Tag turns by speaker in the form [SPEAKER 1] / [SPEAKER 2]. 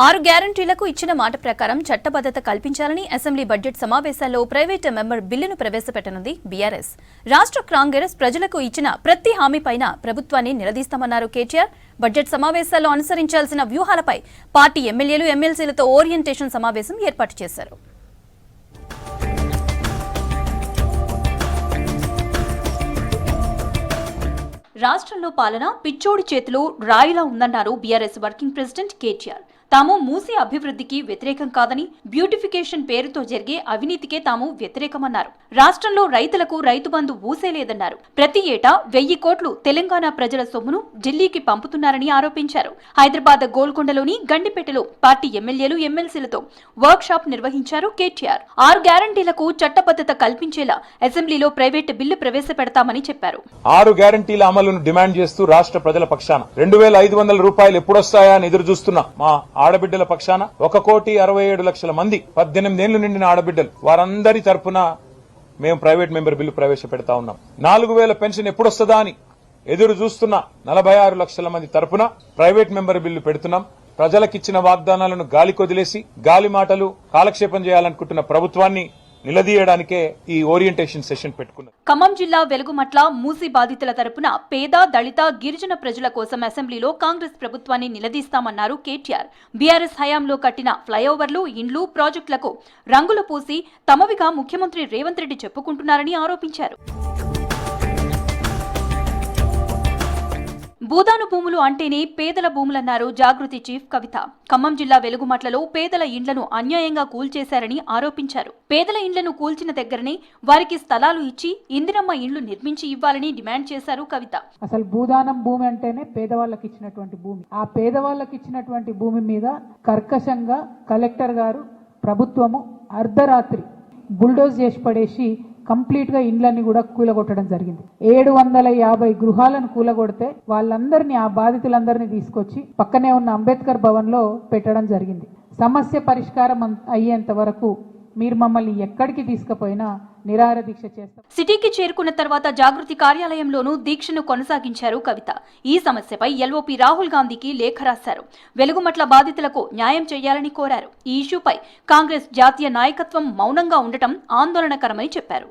[SPEAKER 1] 6 గ్యారంటీలకు ఇచ్చిన మాట ప్రకారం చట్టబద్ధత కల్పించాలని అసెంబ్లీ బడ్జెట్ సమావేశాల్లో ప్రైవేట్ మెంబర్ బిల్లును ప్రవేశపెట్టనుంది బీఆర్ఎస్. రాష్ట్ర కాంగ్రెస్ ప్రజలకు ఇచ్చిన ప్రతి హామీపైన ప్రభుత్వాన్ని నిలదీస్తామన్నారు కేటీఆర్. బడ్జెట్ సమావేశాల్లో అనుసరించాల్సిన వ్యూహాలపై పార్టీ ఎమ్మెల్యేలు, ఎమ్మెల్సీలతో ఓరియంటేషన్ సమావేశం ఏర్పాటు చేశారు. రాష్ట్రంలో పాలన పిచ్చోడి చేతిలో రాయిలా ఉందన్నారు బీఆర్ఎస్ వర్కింగ్ ప్రెసిడెంట్ కేటీఆర్. తాము మూసీ అభివృద్ధికి వ్యతిరేకం కాదని, బ్యూటిఫికేషన్ పేరుతో జరిగే అవినీతికే తాము వ్యతిరేకమన్నారు. రాష్ట్రంలో రైతులకు రైతు బంధు ఊసేలేదన్నారు. ప్రతి ఏటా 1000 కోట్లు తెలంగాణ ప్రజల సొమ్మును ఢిల్లీకి పంపుతున్నారని ఆరోపించారు. హైదరాబాద్ గోల్కొండలోని గండిపేటలో పార్టీ ఎమ్మెల్యేలు, ఎమ్మెల్సీలతో వర్క్ షాప్ నిర్వహించారు కేటీఆర్. 6 గ్యారంటీలకు చట్టబద్ధత కల్పించేలా అసెంబ్లీలో ప్రైవేట్ బిల్లు ప్రవేశపెడతామని చెప్పారు.
[SPEAKER 2] 6 గ్యారంటీల అమలును డిమాండ్ చేస్తూ రాష్ట్ర ప్రజల పక్షాన 2500 రూపాయలు ఎప్పుడొస్తాయా అని ఎదురు చూస్తున్న మా ఆడబిడ్డల పక్షాన 1,67,00,000 మంది 18 ఏళ్లు నిండిన ఆడబిడ్డలు వారందరి తరపున మేము ప్రైవేట్ మెంబర్ బిల్లు ప్రవేశపెడతా ఉన్నాం. 4000 పెన్షన్ ఎప్పుడొస్తుందా అని ఎదురు చూస్తున్న 46 లక్షల మంది తరపున ప్రైవేట్ మెంబర్ బిల్లు పెడుతున్నాం. ప్రజలకిచ్చిన వాగ్దానాలను గాలి కొదిలేసి గాలి మాటలు కాలక్షేపం చేయాలనుకుంటున్న ప్రభుత్వాన్ని నిలదీయడానికే ఈ ఓరియంటేషన్ సెషన్ పెట్టుకున్నారు.
[SPEAKER 1] ఖమ్మం జిల్లా వెలుగుమట్ల మూసీ బాధితుల తరపున పేద, దళిత, గిరిజన ప్రజల కోసం అసెంబ్లీలో కాంగ్రెస్ ప్రభుత్వాన్ని నిలదీస్తామన్నారు కేటీఆర్. బీఆర్ఎస్ హయాంలో కట్టిన ఫ్లైఓవర్లు, ఇండ్లు, ప్రాజెక్టులకు రంగులు పూసి తమవిగా ముఖ్యమంత్రి రేవంత్ రెడ్డి చెప్పుకుంటున్నారని ఆరోపించారు. భూదాను భూములు అంటేనే పేదల భూములన్నారు జాగృతి చీఫ్ కవిత. ఖమ్మం జిల్లా వెలుగుమట్లలో పేదల ఇండ్లను అన్యాయంగా కూల్చేశారని ఆరోపించారు. పేదల ఇండ్లను కూల్చిన దగ్గరనే వారికి స్థలాలు ఇచ్చి ఇందిరమ్మ ఇండ్లు నిర్మించి ఇవ్వాలని డిమాండ్ చేశారు కవిత.
[SPEAKER 3] అసలు భూదానం భూమి అంటేనే పేదవాళ్ళకి ఇచ్చినటువంటి భూమి. ఆ పేదవాళ్ళకి ఇచ్చినటువంటి భూమి మీద కర్కశంగా కలెక్టర్ గారు, ప్రభుత్వము అర్ధరాత్రి బుల్డోజ్ చేసి పడేసి కంప్లీట్ గా ఇండ్లన్నీ కూడా కూలగొట్టడం జరిగింది. 750 గృహాలను కూలగొడితే వాళ్ళందరినీ, ఆ బాధితులందరినీ తీసుకొచ్చి పక్కనే ఉన్న అంబేద్కర్ భవన్ లో పెట్టడం జరిగింది. సమస్య పరిష్కారం అయ్యేంత వరకు మీరు మమ్మల్ని ఎక్కడికి తీసుకుపోయినా నిరాహార దీక్ష చేస్తాం.
[SPEAKER 1] సిటీకి చేరుకున్న తర్వాత జాగృతి కార్యాలయంలోనూ దీక్షను కొనసాగించారు కవిత. ఈ సమస్యపై ఎల్ఓపీ రాహుల్ గాంధీకి లేఖ రాశారు. వెలుగుమట్ల బాధితులకు న్యాయం చేయాలని కోరారు. ఈ ఇష్యూపై కాంగ్రెస్ జాతీయ నాయకత్వం మౌనంగా ఉండటం ఆందోళనకరమని చెప్పారు.